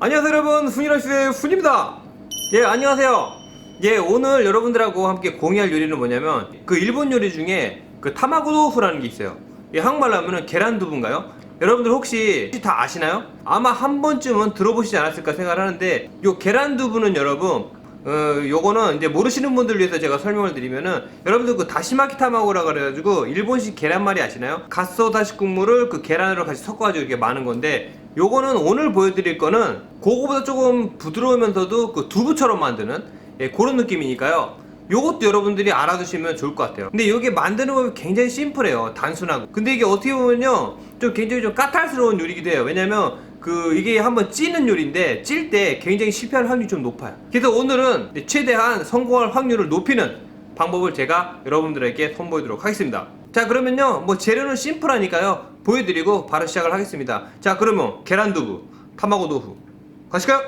안녕하세요 여러분, 훈이라시의 훈입니다. 예, 안녕하세요. 예, 오늘 여러분들하고 함께 공유할 요리는 뭐냐면 그 일본 요리 중에 그 타마고도후라는 게 있어요. 예, 한국말로 하면은 계란두부인가요? 여러분들 혹시 다 아시나요? 아마 한 번쯤은 들어보시지 않았을까 생각을 하는데, 요 계란두부는 여러분 요거는 이제 모르시는 분들 위해서 제가 설명을 드리면은, 여러분들 그 다시마키 타마고라 그래가지고 일본식 계란말이 아시나요? 갓소 다시 국물을 그 계란으로 같이 섞어가지고 이렇게 마는 건데, 요거는 오늘 보여드릴 거는 그거보다 조금 부드러우면서도 그 두부처럼 만드는, 예, 그런 느낌이니까요. 요것도 여러분들이 알아두시면 좋을 것 같아요. 근데 이게 만드는 법이 굉장히 심플해요. 단순하고. 근데 이게 어떻게 보면요, 좀 굉장히 좀 까탈스러운 요리기도 해요. 왜냐면 이게 한번 찌는 요리인데, 찔 때 굉장히 실패할 확률이 좀 높아요. 그래서 오늘은 최대한 성공할 확률을 높이는 방법을 제가 여러분들에게 선보이도록 하겠습니다. 자, 그러면요, 뭐 재료는 심플하니까요, 보여드리고 바로 시작을 하겠습니다. 자, 그러면 계란두부, 타마고도후 가실까요?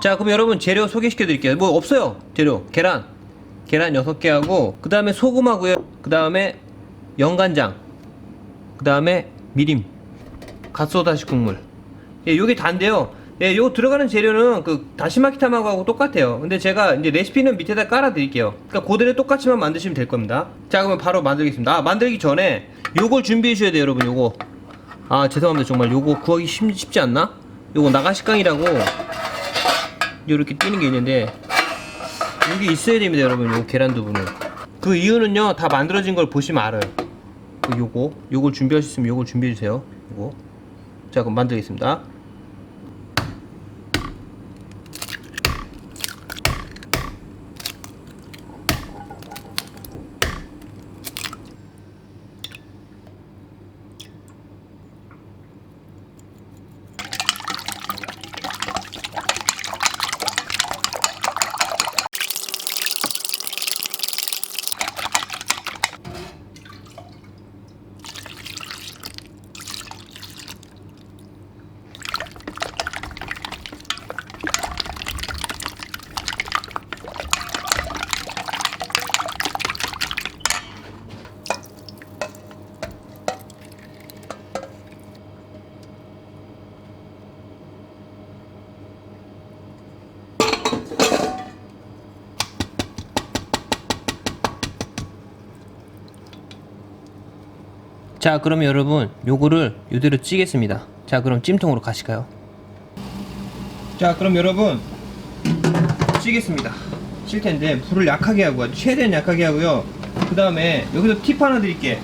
자, 그럼 여러분 재료 소개시켜 드릴게요. 뭐 없어요. 재료 계란 6개 하고, 그 다음에 소금하고요, 그 다음에 연간장, 그 다음에 미림, 갓소다시 국물. 예, 요게 다인데요. 예, 요 들어가는 재료는 그 다시마키 타마고하고 똑같아요. 근데 제가 이제 레시피는 밑에다 깔아 드릴게요. 그러니까 그대로 똑같이만 만드시면 될 겁니다. 자, 그러면 바로 만들겠습니다. 아, 만들기 전에 요걸 준비해 주셔야 돼요, 여러분. 요거, 아, 죄송합니다. 정말 요거 구하기 쉽지 않나? 요거 나가시깡이라고 요렇게 띄는 게 있는데, 이게 있어야 됩니다, 여러분. 요 계란두부는. 그 이유는요, 다 만들어진 걸 보시면 알아요. 요걸 준비할 수 있으면 요걸 준비해 주세요. 요거. 자, 그럼 만들겠습니다. 자, 그러면 여러분 요거를 이대로 찌겠습니다. 자, 그럼 찜통으로 가실까요? 자, 그럼 여러분 찌겠습니다. 찔 텐데 불을 약하게 하고, 아주 최대한 약하게 하고요. 그 다음에 여기서 팁 하나 드릴게.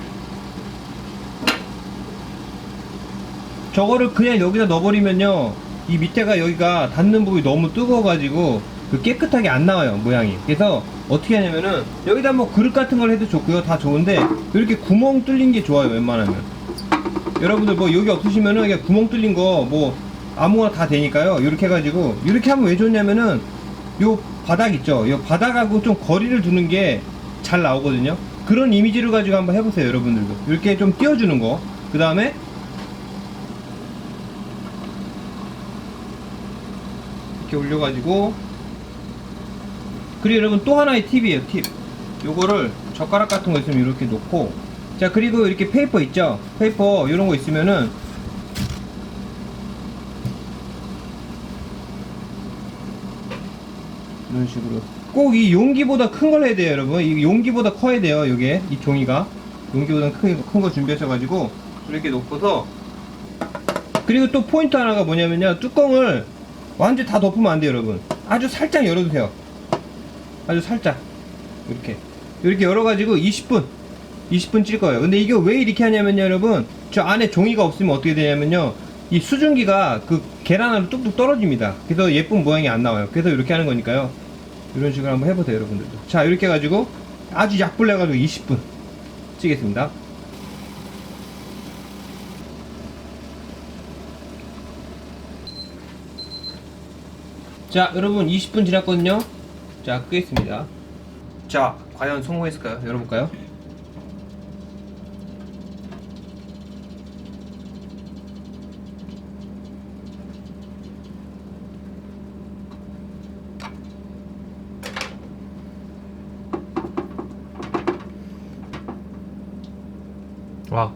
저거를 그냥 여기다 넣어버리면요, 이 밑에가 여기가 닿는 부분이 너무 뜨거워가지고 깨끗하게 안 나와요, 모양이. 그래서 어떻게 하냐면은, 여기다 뭐 그릇 같은 걸 해도 좋고요, 다 좋은데 이렇게 구멍 뚫린 게 좋아요, 웬만하면. 여러분들 뭐 여기 없으시면은 그냥 구멍 뚫린 거 뭐 아무거나 다 되니까요. 이렇게 해가지고, 이렇게 하면 왜 좋냐면은 요 바닥 있죠, 요 바닥하고 좀 거리를 두는 게 잘 나오거든요. 그런 이미지를 가지고 한번 해보세요, 여러분들도. 이렇게 좀 띄워주는 거. 그 다음에 이렇게 올려가지고, 그리고 여러분 또 하나의 팁이에요, 팁. 요거를 젓가락 같은 거 있으면 이렇게 놓고, 자, 그리고 이렇게 페이퍼 있죠, 페이퍼 이런 거 있으면은 이런 식으로 꼭 이 용기보다 큰 걸 해야 돼요, 여러분. 이 용기보다 커야 돼요, 요게. 이 종이가 용기보다 큰 거 준비하셔가지고 이렇게 놓고서, 그리고 또 포인트 하나가 뭐냐면요, 뚜껑을 완전 다 덮으면 안 돼요, 여러분. 아주 살짝 열어주세요. 아주 살짝 이렇게 열어가지고 20분 찔 거예요. 근데 이게 왜 이렇게 하냐면요, 여러분, 저 안에 종이가 없으면 어떻게 되냐면요, 이 수증기가 그 계란 안으로 뚝뚝 떨어집니다. 그래서 예쁜 모양이 안 나와요. 그래서 이렇게 하는 거니까요. 이런 식으로 한번 해보세요, 여러분들도. 자, 이렇게 해가지고 아주 약불 내가지고 20분 찌겠습니다. 자, 여러분 20분 지났거든요. 자, 끄겠습니다. 자, 과연 성공했을까요? 열어볼까요? 와,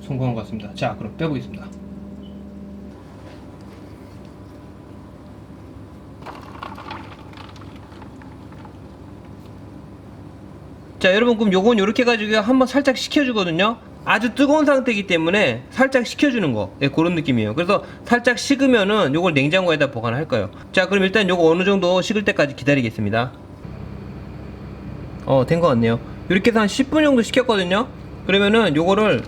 성공한 것 같습니다. 자, 그럼 빼보겠습니다. 자 여러분, 그럼 요건 요렇게 해가지고 한번 살짝 식혀주거든요. 아주 뜨거운 상태이기 때문에 살짝 식혀주는 거, 예, 그런 느낌이에요. 그래서 살짝 식으면은 요걸 냉장고에다 보관할 거예요. 자 그럼 일단 요거 어느 정도 식을 때까지 기다리겠습니다. 된 것 같네요. 이렇게 해서 한 10분 정도 식혔거든요. 그러면은 요거를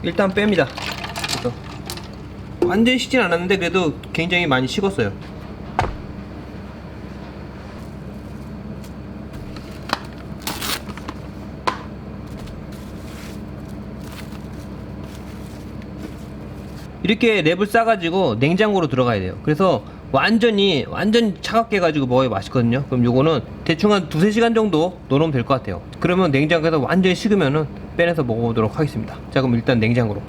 일단 뺍니다. 그래서 완전히 식진 않았는데 그래도 굉장히 많이 식었어요. 이렇게 랩을 싸가지고 냉장고로 들어가야 돼요. 그래서 완전히 차갑게 해가지고 먹어야 맛있거든요. 그럼 요거는 대충 한 2~3시간 정도 넣어놓으면 될 것 같아요. 그러면 냉장고에서 완전히 식으면은 빼내서 먹어보도록 하겠습니다. 자 그럼 일단 냉장고로.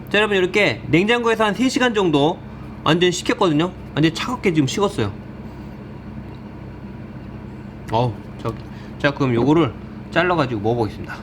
자 여러분, 이렇게 냉장고에서 한 3시간 정도 완전히 식혔거든요. 완전히 차갑게 지금 식었어요. 자 그럼 요거를 잘라가지고 먹어보겠습니다.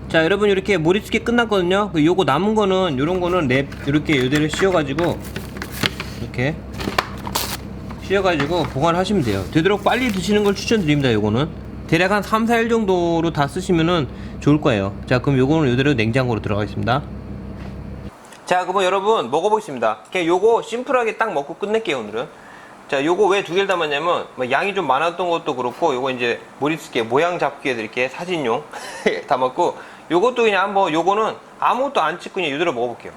자 여러분, 이렇게 모리스키 끝났거든요. 요거 남은 거는, 요런 거는 랩 이렇게 요대로 씌워가지고 이렇게 씌워가지고 보관하시면 돼요. 되도록 빨리 드시는 걸 추천드립니다. 요거는 대략 한 3~4일 정도로 다 쓰시면은 좋을 거예요. 자 그럼 요거는 요대로 냉장고로 들어가겠습니다. 자 그럼 여러분 먹어보겠습니다. 그냥 요거 심플하게 딱 먹고 끝낼게요 오늘은. 자 요거 왜 2개를 담았냐면 양이 좀 많았던 것도 그렇고, 요거 이제 모리스키 모양 잡기 해드릴게 사진용 담았고, 요것도 그냥 한번, 요거는 아무것도 안 찍고 그냥 이대로 먹어볼게요.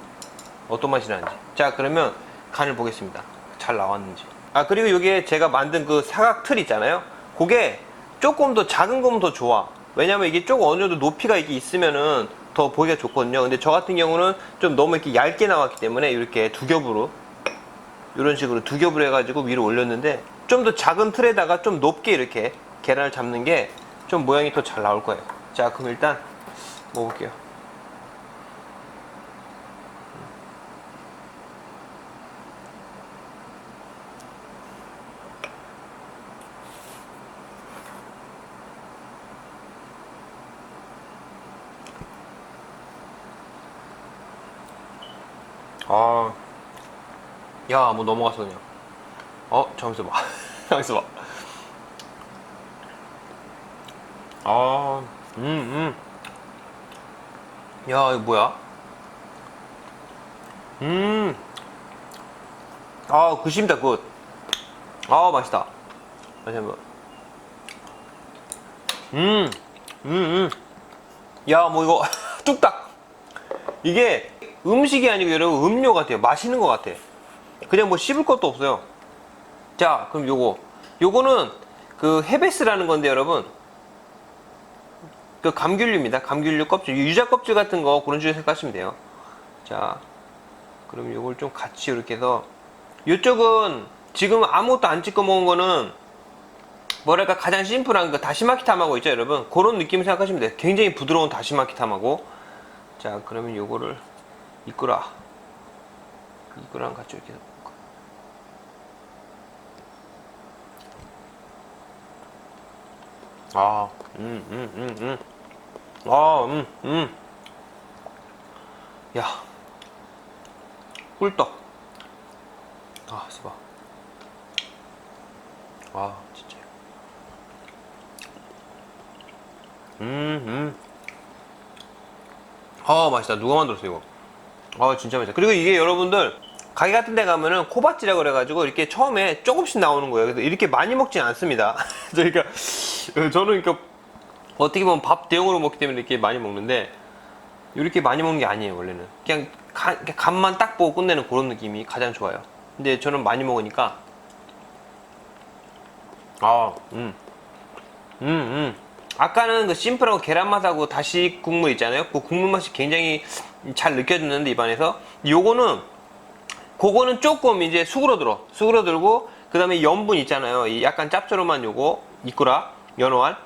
어떤 맛이 나는지. 자 그러면 간을 보겠습니다. 잘 나왔는지. 아 그리고 요게 제가 만든 그 사각 틀 있잖아요. 그게 조금 더 작은 거면 더 좋아. 왜냐면 이게 조금 어느 정도 높이가 이렇게 있으면은 더 보기가 좋거든요. 근데 저 같은 경우는 좀 너무 이렇게 얇게 나왔기 때문에 이렇게 두 겹으로, 이런 식으로 두 겹으로 해가지고 위로 올렸는데, 좀 더 작은 틀에다가 좀 높게 이렇게 계란을 잡는 게 좀 모양이 더 잘 나올 거예요. 자, 그럼 일단 먹어볼게요. 아, 야, 뭐 넘어갔어 그냥. 잠시만 봐. 잠시만 봐. 아, 야, 이거 뭐야? 굿입니다, 굿. 맛있다. 다시 한 번. 야, 뭐 이거 뚝딱. 이게 음식이 아니고 여러분 음료 같아요. 마시는 것 같아. 그냥 뭐 씹을 것도 없어요. 자, 그럼 요거는 그 헤베스라는 건데 여러분, 그 감귤류입니다. 감귤류 껍질, 유자 껍질 같은 거 그런 식으로 생각하시면 돼요. 자, 그럼 요걸 좀 같이 이렇게 해서, 요쪽은 지금 아무것도 안 찍어 먹은 거는 뭐랄까 가장 심플한 그 다시마키 타마고 있죠 여러분. 그런 느낌 생각하시면 돼요. 굉장히 부드러운 다시마키 타마고. 자, 그러면 요거를 이꾸라랑 같이 이렇게 해서 야, 꿀떡. 스바. 진짜. 맛있다. 누가 만들었어, 이거? 진짜 맛있다. 그리고 이게 여러분들, 가게 같은 데 가면은 코바찌라고 그래가지고 이렇게 처음에 조금씩 나오는 거예요. 그래서 이렇게 많이 먹진 않습니다. 그러니까, 저는 그러니까, 어떻게 보면 밥 대용으로 먹기 때문에 이렇게 많이 먹는데, 이렇게 많이 먹는 게 아니에요, 원래는. 그냥 간만 딱 보고 끝내는 그런 느낌이 가장 좋아요. 근데 저는 많이 먹으니까, 아까는 그 심플하고 계란 맛하고 다시 국물 있잖아요. 그 국물 맛이 굉장히 잘 느껴지는데 입안에서, 그거는 조금 이제 수그러들고, 그 다음에 염분 있잖아요. 이 약간 짭조름한 요거 이꾸라 연어알,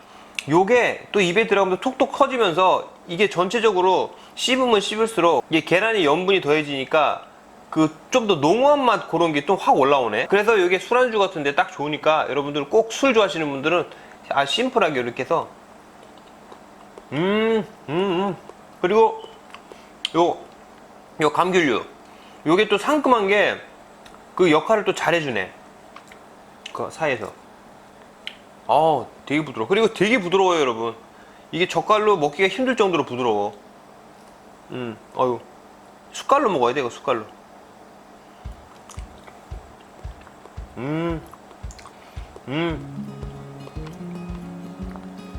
요게 또 입에 들어가면서 톡톡 터지면서 이게 전체적으로 씹으면 씹을수록 이게 계란에 염분이 더해지니까 그 좀 더濃厚한 맛 그런 게 또 확 올라오네. 그래서 이게 술안주 같은데 딱 좋으니까 여러분들 꼭 술 좋아하시는 분들은 심플하게 이렇게 해서 그리고 요 감귤류, 요게 또 상큼한 게 그 역할을 또 잘해주네. 그 사이에서 되게 부드러워. 그리고 되게 부드러워요 여러분. 이게 젓갈로 먹기가 힘들 정도로 부드러워. 숟갈로 먹어야 돼, 이거 숟갈로.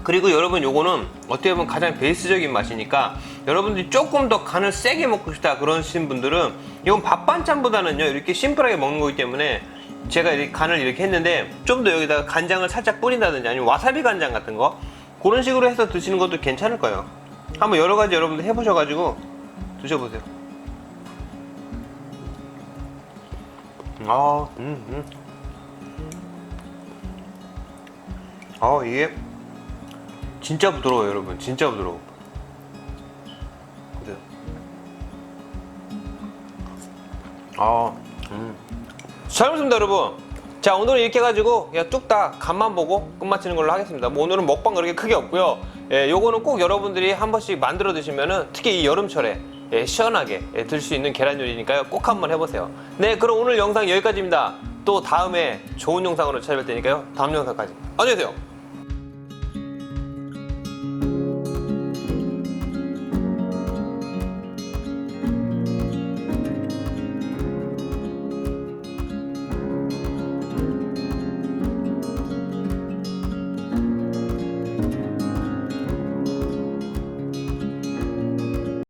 그리고 여러분 요거는 어떻게 보면 가장 베이스적인 맛이니까, 여러분들이 조금 더 간을 세게 먹고 싶다 그러신 분들은 이건 밥 반찬보다는요 이렇게 심플하게 먹는 거기 때문에 제가 이렇게 간을 이렇게 했는데, 좀 더 여기다가 간장을 살짝 뿌린다든지 아니면 와사비 간장 같은 거 그런 식으로 해서 드시는 것도 괜찮을 거예요. 한번 여러 가지 여러분들 해보셔가지고 드셔보세요. 이게 진짜 부드러워요 여러분. 진짜 부드러워. 보세요. 잘 먹습니다 여러분. 자, 오늘은 이렇게 해가지고 그냥 뚝딱 간만 보고 끝마치는 걸로 하겠습니다. 뭐 오늘은 먹방 그렇게 크게 없고요. 요거는 꼭 여러분들이 한 번씩 만들어 드시면은, 특히 이 여름철에 시원하게 들 수 있는 계란 요리니까요. 꼭 한번 해보세요. 네, 그럼 오늘 영상 여기까지입니다. 또 다음에 좋은 영상으로 찾아뵐 테니까요. 다음 영상까지 안녕히 계세요.